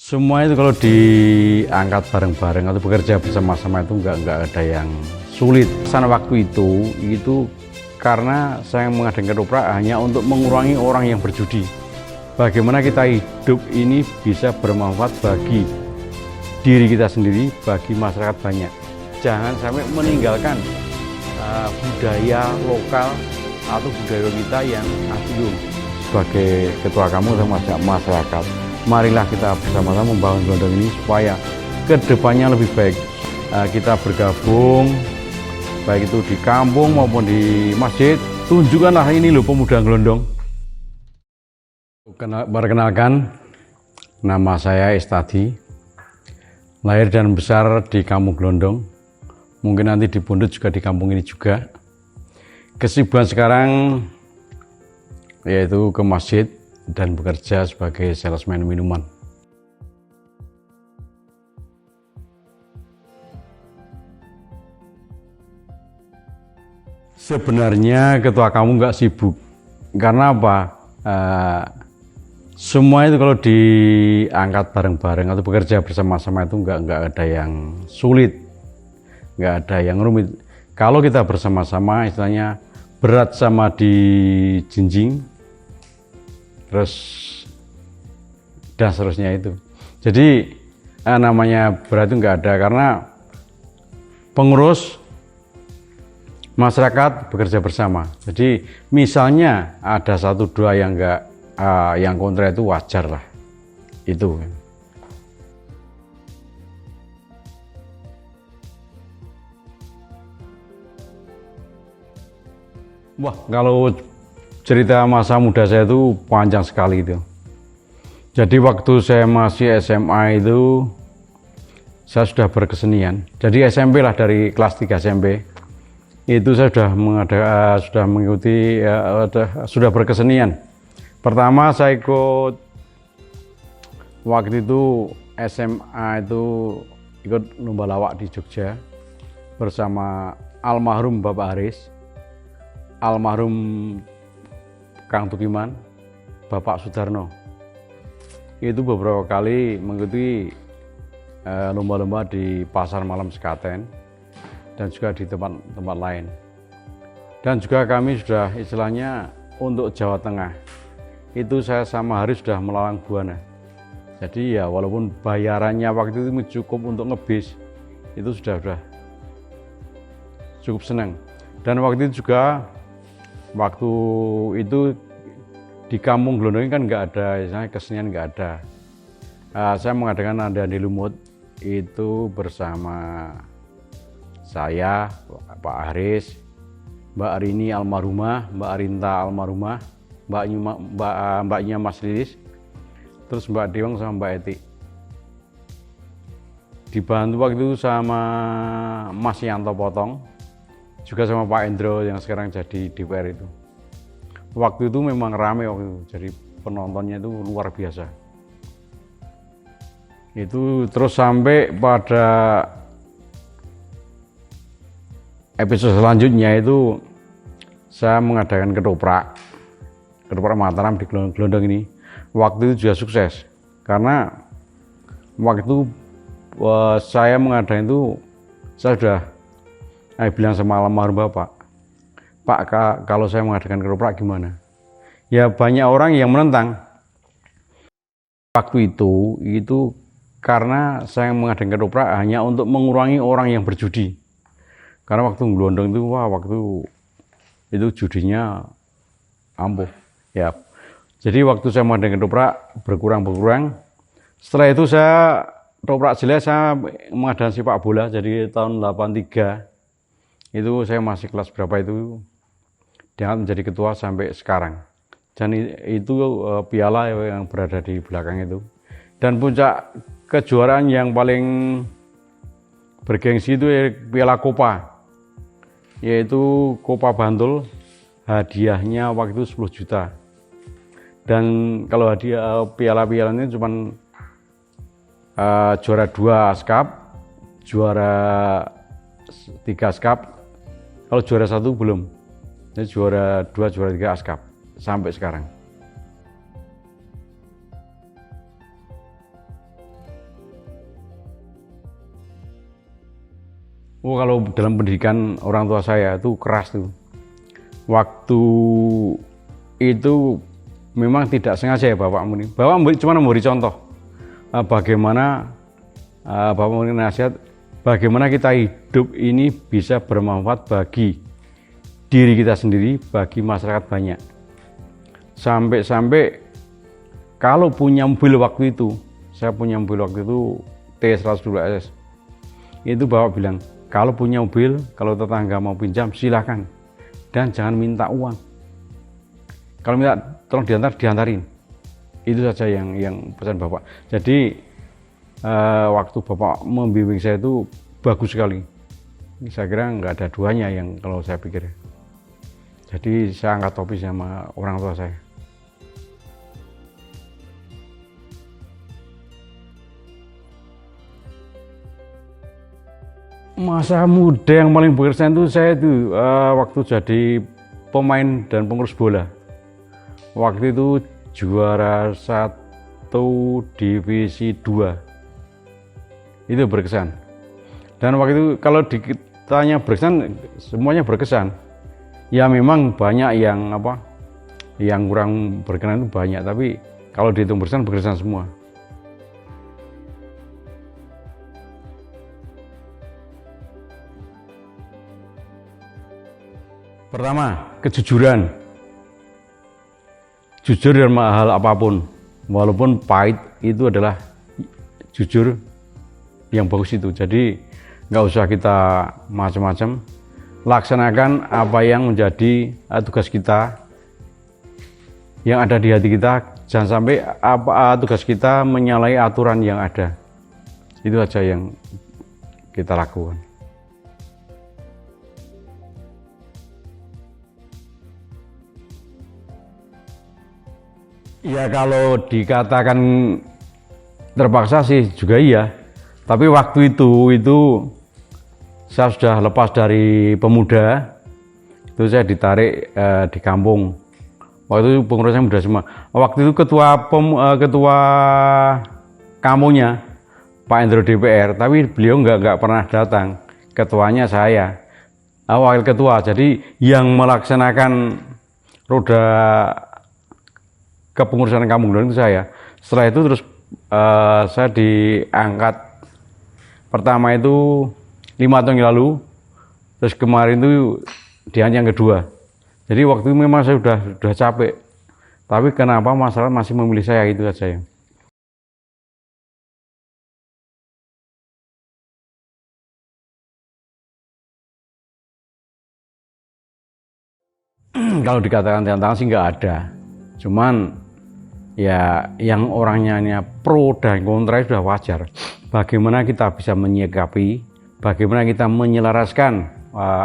Semua itu kalau diangkat bareng-bareng atau bekerja bersama-sama itu nggak ada yang sulit. Sana waktu itu karena saya mengadakan ketoprak hanya untuk mengurangi orang yang berjudi. Bagaimana kita hidup ini bisa bermanfaat bagi diri kita sendiri, bagi masyarakat banyak. Jangan sampai meninggalkan budaya lokal atau budaya kita yang asli. Sebagai ketua kamu sama masyarakat, marilah kita bersama-sama membangun Glondong ini supaya kedepannya lebih baik. Kita bergabung, baik itu di kampung maupun di masjid. Tunjukkanlah ini loh pemuda Glondong. Perkenalkan, nama saya Estadi. Lahir dan besar di kampung Glondong. Mungkin nanti di Pondok juga di kampung ini juga. Kesibukan sekarang yaitu ke masjid dan bekerja sebagai salesman minuman. Sebenarnya ketua kamu nggak sibuk, karena apa? Semua itu kalau diangkat bareng-bareng atau bekerja bersama-sama itu nggak ada yang sulit, nggak ada yang rumit. Kalau kita bersama-sama, istilahnya berat sama di jinjing, terus dan seterusnya itu. Jadi namanya berat itu nggak ada, karena pengurus masyarakat bekerja bersama. Jadi misalnya ada satu dua yang yang kontra, itu wajar lah itu. Wah, kalau cerita masa muda saya itu panjang sekali itu. Jadi waktu saya masih SMA itu saya sudah berkesenian. Jadi SMP lah, dari kelas 3 SMP itu saya sudah mengikuti sudah berkesenian. Pertama saya ikut waktu itu SMA itu ikut lomba lawak di Jogja bersama almarhum Bapak Haris, almarhum Kang Tukiman, Bapak Sudarno. Itu beberapa kali mengikuti lomba-lomba di Pasar Malam Sekaten dan juga di tempat-tempat lain. Dan juga kami sudah istilahnya untuk Jawa Tengah itu saya sama Haris sudah melalang buana. Jadi ya walaupun bayarannya waktu itu cukup untuk ngebis, itu sudah cukup senang. Dan waktu itu juga di kampung Glondong kan nggak ada, misalnya kesenian nggak ada. Saya mengadakan Andi Lumut itu bersama saya, Pak Haris, Mbak Arini almarhumah, Mbak Arinta almarhumah, mbaknya Mas Lilis, terus Mbak Dewang sama Mbak Eti. Dibantu waktu itu sama Mas Yanto Potong, juga sama Pak Endro yang sekarang jadi DPR itu. Waktu itu memang rame waktu itu, jadi penontonnya itu luar biasa. Itu terus sampai pada episode selanjutnya itu saya mengadakan ketoprak Mataram di Glondong ini. Waktu itu juga sukses, karena waktu itu saya mengadakan itu saya sudah bilang sama almarhum Bapak, Pak, kalau saya mengadakan ketoprak gimana? Ya banyak orang yang menentang. Waktu itu karena saya mengadakan ketoprak hanya untuk mengurangi orang yang berjudi. Karena waktu Glondong itu, waktu itu judinya ampuh. Ya, jadi waktu saya mengadakan ketoprak berkurang. Setelah itu saya ketoprak jelek, saya mengadakan sepak bola. Jadi tahun 83 itu saya masih kelas berapa itu diangkat menjadi ketua sampai sekarang. Dan itu piala yang berada di belakang itu. Dan puncak kejuaraan yang paling bergengsi itu Piala Kopa, yaitu Kopa Bantul. Hadiahnya waktu itu 10 juta. Dan kalau hadiah piala-pialanya cuma juara 2 ASCAP, juara 3 ASCAP. Kalau juara 1 belum. Ini juara 2, juara 3 ASCAP sampai sekarang. Oh, kalau dalam pendidikan orang tua saya itu keras tuh. Waktu itu memang tidak sengaja ya Bapak cuma memberi contoh bagaimana Bapak memberi nasihat bagaimana kita hidup ini bisa bermanfaat bagi diri kita sendiri, bagi masyarakat banyak. Sampai kalau punya mobil waktu itu, saya punya mobil waktu itu T102SS. Itu Bapak bilang, kalau punya mobil, kalau tetangga mau pinjam silahkan dan jangan minta uang. Kalau minta tolong diantarin. Itu saja yang pesan Bapak. Jadi waktu Bapak membimbing saya itu bagus sekali. Saya kira nggak ada duanya yang kalau saya pikir. Jadi saya angkat topi sama orang tua saya. Masa muda yang paling berkesan itu saya itu waktu jadi pemain dan pengurus bola. Waktu itu juara 1 divisi 2. Itu berkesan. Dan waktu itu kalau ditanya berkesan, semuanya berkesan. Ya memang banyak yang kurang berkenan itu banyak, tapi kalau dihitung berkesan semua. Pertama, kejujuran. Jujur dalam hal apapun, walaupun pahit itu adalah jujur yang bagus itu. Jadi nggak usah kita macam-macam, laksanakan apa yang menjadi tugas kita, yang ada di hati kita. Jangan sampai tugas kita menyalahi aturan yang ada. Itu aja yang kita lakukan. Ya kalau dikatakan terpaksa sih juga iya, tapi waktu itu saya sudah lepas dari pemuda, itu saya ditarik di kampung. Waktu itu pengurusnya muda semua. Waktu itu ketua kampungnya Pak Endro DPR, tapi beliau nggak pernah datang. Ketuanya saya, wakil ketua. Jadi yang melaksanakan roda kepengurusan kampung itu saya. Setelah itu terus saya diangkat pertama itu 5 tahun yang lalu, terus kemarin itu diangkat yang kedua. Jadi waktu itu memang saya sudah capek, tapi kenapa masyarakat masih memilih saya, itu saja ya. Kalau dikatakan tantangan sih nggak ada, cuman ya yang orangnya pro dan kontra sudah wajar. Bagaimana kita bisa menyikapi, bagaimana kita menyelaraskan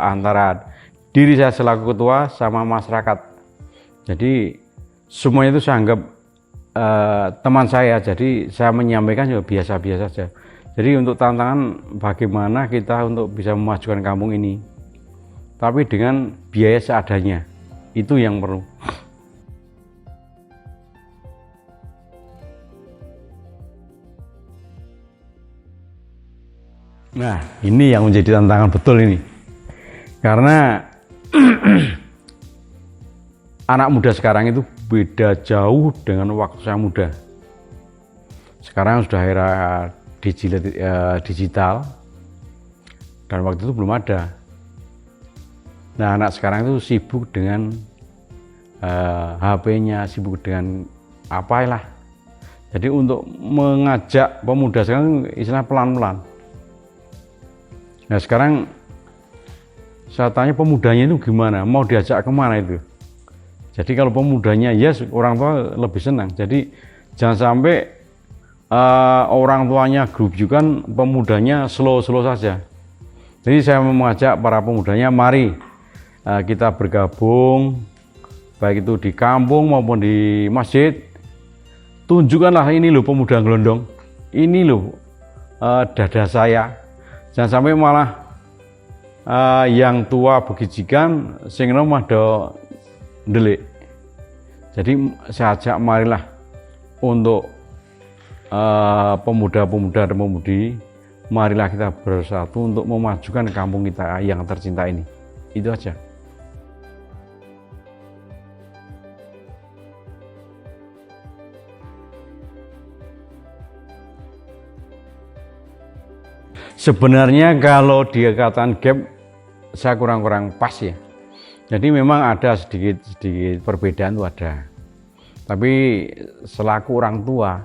antara diri saya selaku ketua sama masyarakat. Jadi semuanya itu saya anggap teman saya, jadi saya menyampaikan juga biasa-biasa saja. Jadi untuk tantangan bagaimana kita untuk bisa memajukan kampung ini, tapi dengan biaya seadanya, itu yang perlu. Nah, ini yang menjadi tantangan betul ini. Karena anak muda sekarang itu beda jauh dengan waktu saya muda. Sekarang sudah era digital, dan waktu itu belum ada. Nah, anak sekarang itu sibuk dengan HP-nya, sibuk dengan apalah. Jadi untuk mengajak pemuda sekarang istilah pelan-pelan. Nah sekarang saya tanya pemudanya itu gimana, mau diajak kemana itu. Jadi kalau pemudanya yes, orang tua lebih senang. Jadi jangan sampai orang tuanya gerujukan, pemudanya slow saja. Jadi saya mengajak para pemudanya, mari kita bergabung, baik itu di kampung maupun di masjid. Tunjukkanlah ini loh pemuda gelondong, ini loh dada saya. Jangan sampai malah yang tua begijikan sing nom ada ndelik. Jadi saya ajak marilah untuk pemuda-pemuda dan pemudi, marilah kita bersatu untuk memajukan kampung kita yang tercinta ini. Itu aja. Sebenarnya kalau dikatakan gap, saya kurang pas ya. Jadi memang ada sedikit perbedaan itu ada. Tapi selaku orang tua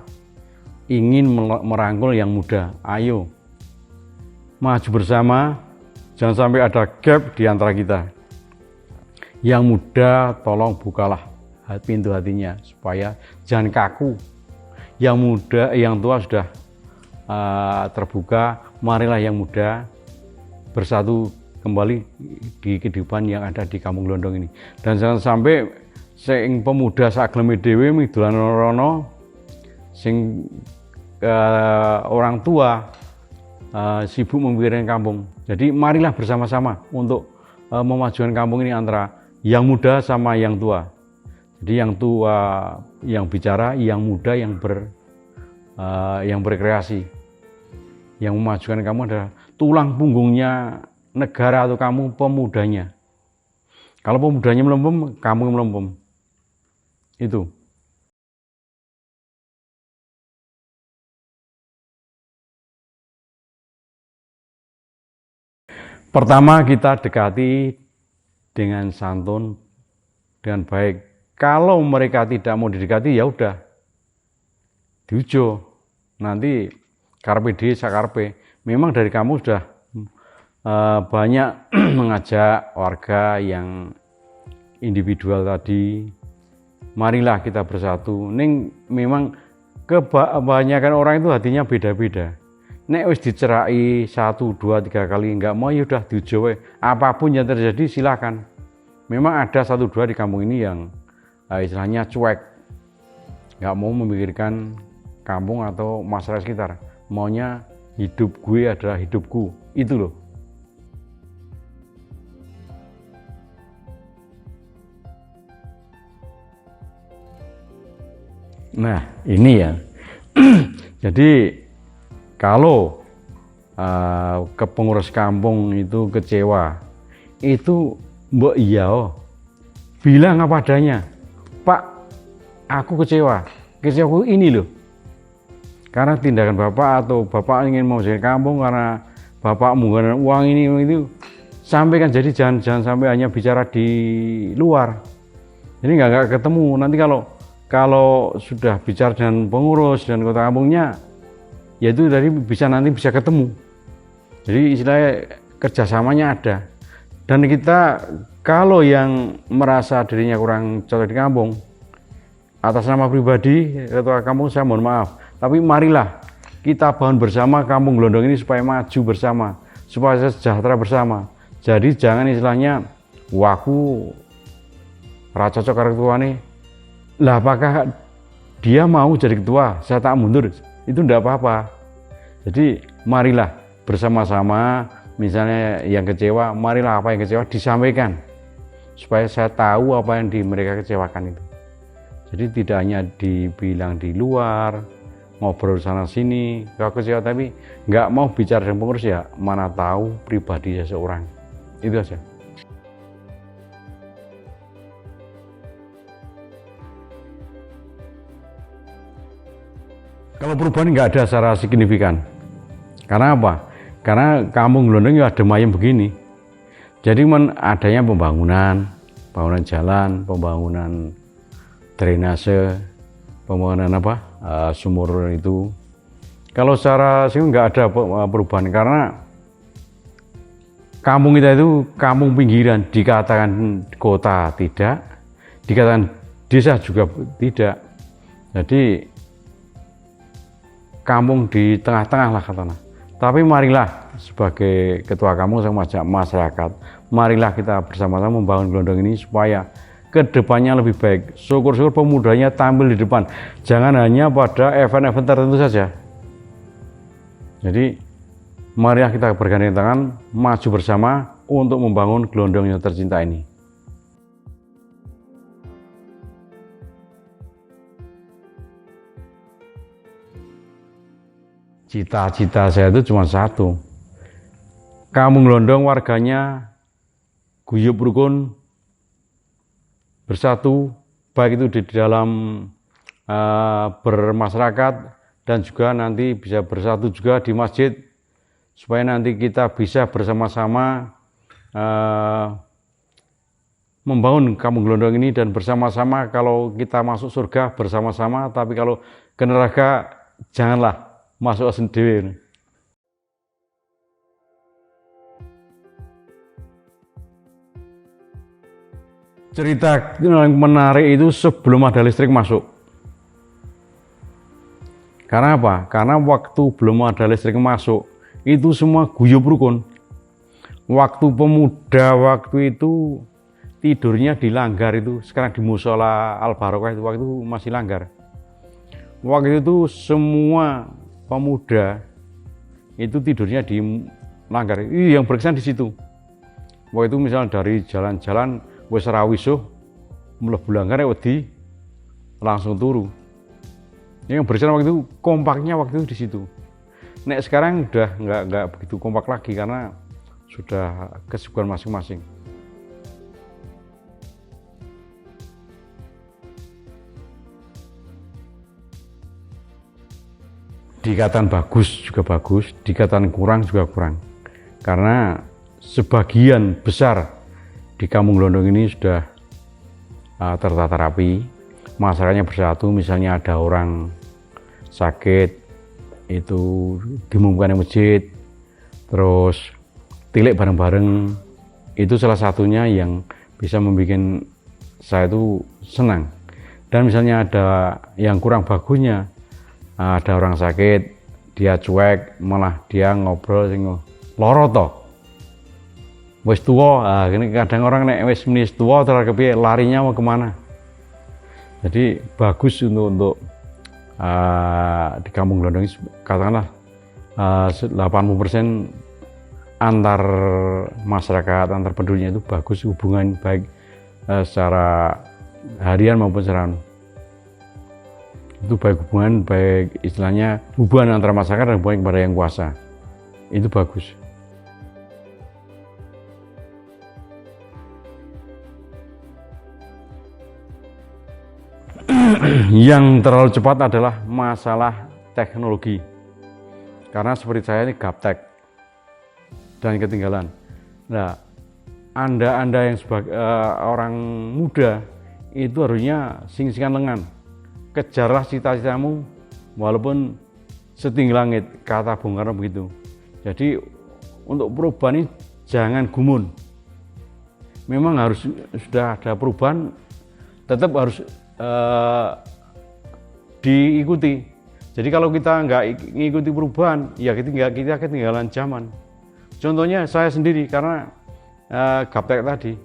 ingin merangkul yang muda, ayo maju bersama, jangan sampai ada gap di antara kita. Yang muda tolong bukalah pintu hatinya supaya jangan kaku. Yang muda, yang tua sudah terbuka, marilah yang muda bersatu kembali di kehidupan yang ada di Kampung Glondong ini. Dan jangan sampai sing pemuda sakleme dhewe midolan rono, sing orang tua sibuk memikirkan kampung. Jadi marilah bersama-sama untuk memajukan kampung ini antara yang muda sama yang tua. Jadi yang tua yang bicara, yang muda yang berkreasi. Yang memajukan kamu adalah tulang punggungnya negara atau kamu pemudanya. Kalau pemudanya melempem, kamu melempem. Itu. Pertama kita dekati dengan santun, dengan baik. Kalau mereka tidak mau didekati, ya udah diujo. Nanti karpe di sakarpe. Memang dari kamu sudah banyak mengajak warga yang individual tadi, marilah kita bersatu. Ning memang kebanyakan orang itu hatinya beda-beda. Nek wis dicerai 1, 2, 3 kali nggak mau, ya udah diujo. Apapun yang terjadi silakan. Memang ada 1, 2 di kampung ini yang istilahnya cuek, nggak mau memikirkan kampung atau masyarakat sekitar. Maunya hidup gue adalah hidupku, itu loh. Nah ini ya. Jadi kalau kepengurus kampung itu kecewa, itu mbok iya bilang apa adanya, Pak, aku kecewaku ini loh, karena tindakan Bapak atau Bapak ingin membersihkan kampung karena Bapak menggunakan uang ini itu, sampaikan. Jadi jangan sampai hanya bicara di luar, jadi nggak ketemu. Nanti kalau sudah bicara dengan pengurus dan kota kampungnya, ya itu dari nanti bisa ketemu. Jadi istilahnya kerjasamanya ada. Dan kita kalau yang merasa dirinya kurang cocok di kampung, atas nama pribadi ketua kampung saya mohon maaf. Tapi marilah kita bangun bersama Kampung Glondong ini supaya maju bersama, supaya sejahtera bersama. Jadi jangan istilahnya, waku ra cocok karo ketuane. Lah apakah dia mau jadi ketua, saya tak mundur? Itu enggak apa-apa. Jadi marilah bersama-sama, misalnya yang kecewa, marilah apa yang kecewa disampaikan. Supaya saya tahu apa yang mereka kecewakan itu. Jadi tidak hanya dibilang di luar, ngobrol sana sini, gak kecewa, tapi nggak mau bicara dengan pengurus, ya mana tahu pribadi seseorang. Itu aja. Kalau perubahan nggak ada secara signifikan. Karena apa? Karena Kampung Glondong ya ada mayem begini. Jadi adanya pembangunan jalan, pembangunan drainase, pembangunan sumur itu. Kalau secara sih nggak ada perubahan, karena kampung kita itu kampung pinggiran, dikatakan kota tidak, dikatakan desa juga tidak. Jadi kampung di tengah-tengah lah katanya. Tapi marilah sebagai ketua kampung saya mengajak masyarakat, marilah kita bersama-sama membangun Glondong ini supaya kedepannya lebih baik. Syukur-syukur pemudanya tampil di depan, jangan hanya pada event-event tertentu saja. Jadi marilah kita bergandeng tangan, maju bersama untuk membangun Glondong yang tercinta ini. Cita-cita saya itu cuma satu. Kampung Glondong warganya guyup rukun, bersatu, baik itu di dalam bermasyarakat dan juga nanti bisa bersatu juga di masjid, supaya nanti kita bisa bersama-sama membangun Kampung Glondong ini, dan bersama-sama kalau kita masuk surga bersama-sama, tapi kalau ke neraka janganlah masuk sendiri. Cerita yang menarik itu sebelum ada listrik masuk. Karena apa? Karena waktu belum ada listrik masuk, itu semua guyup rukun. Waktu pemuda waktu itu tidurnya di langgar itu, sekarang di Musola Al Barokah itu, waktu itu masih langgar. Waktu itu semua pemuda itu tidurnya di langgar. Yang berkesan di situ. Waktu itu misalnya dari jalan-jalan wis rawisuh mlebu langgar wedi langsung turu. Yang berkesan waktu itu kompaknya waktu itu di situ. Nek sekarang udah nggak begitu kompak lagi karena sudah kesibukan masing-masing. Dikatakan bagus juga bagus, dikatakan kurang juga kurang. Karena sebagian besar di Kampung Glondong ini sudah tertata rapi, masyarakatnya bersatu. Misalnya ada orang sakit, itu diumumkan di masjid, terus tilik bareng-bareng. Itu salah satunya yang bisa membuat saya itu senang. Dan misalnya ada yang kurang bagusnya, ada orang sakit, dia cuek, malah dia ngobrol loro to. Wis tuwa, ini kadang orang nek wis tuwa terus kepiye larinya mau kemana. Jadi bagus untuk di Kampung Glondong ini, katakanlah 80% antar masyarakat, antar penduduknya itu bagus, hubungan baik secara harian maupun secara itu baik hubungan, baik istilahnya hubungan antara masyarakat dan hubungan kepada yang kuasa, itu bagus. Yang terlalu cepat adalah masalah teknologi, karena seperti saya ini gaptek dan ketinggalan. Nah, anda yang sebagai orang muda itu harusnya sing-singan lengan. Kejarlah cita-citamu walaupun setinggi langit, kata Bung Karno begitu. Jadi untuk perubahan ini jangan gumun. Memang harus sudah ada perubahan, tetap harus diikuti. Jadi kalau kita nggak mengikuti perubahan, ya kita ketinggalan zaman. Contohnya saya sendiri, karena gaptek tadi,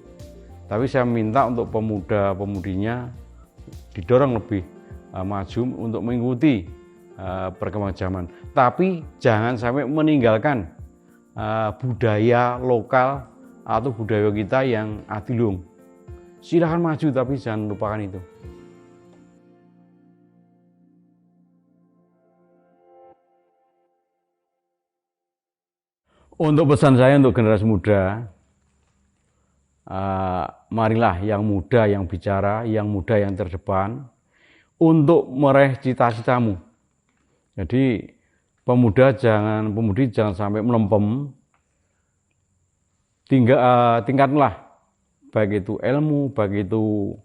tapi saya minta untuk pemuda-pemudinya didorong lebih maju untuk mengikuti perkembangan zaman, tapi jangan sampai meninggalkan budaya lokal atau budaya kita yang adiluhung. Silahkan maju, tapi jangan lupakan itu. Untuk pesan saya untuk generasi muda, marilah yang muda yang bicara, yang muda yang terdepan, untuk meraih cita-citamu. Jadi pemudi jangan sampai melempem. Tingkatlah, baik itu ilmu, baik itu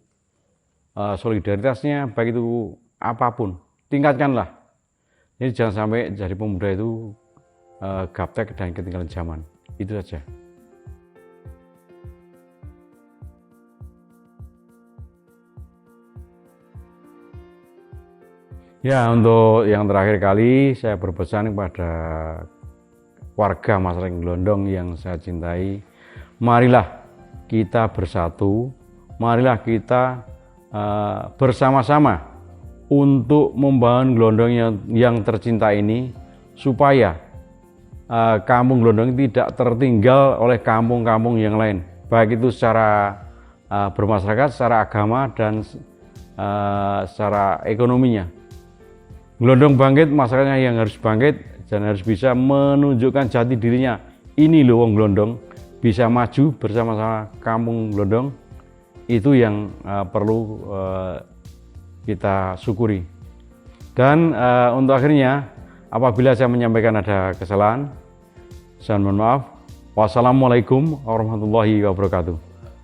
solidaritasnya, baik itu apapun, tingkatkanlah. Jadi jangan sampai jadi pemuda itu gaptek dan ketinggalan zaman. Itu saja. Ya, untuk yang terakhir kali saya berpesan kepada warga masyarakat Glondong yang saya cintai, marilah kita bersatu, marilah kita bersama-sama untuk membangun Glondong yang tercinta ini, supaya Kampung Glondong tidak tertinggal oleh kampung-kampung yang lain, baik itu secara bermasyarakat, secara agama, dan secara ekonominya. Glondong bangkit, masyarakatnya yang harus bangkit. dan harus bisa menunjukkan jati dirinya. Ini loh wong Glondong, bisa maju bersama-sama kampung Glondong. Itu yang perlu kita syukuri. Dan untuk akhirnya, apabila saya menyampaikan ada kesalahan, saya mohon maaf. Wassalamualaikum warahmatullahi wabarakatuh.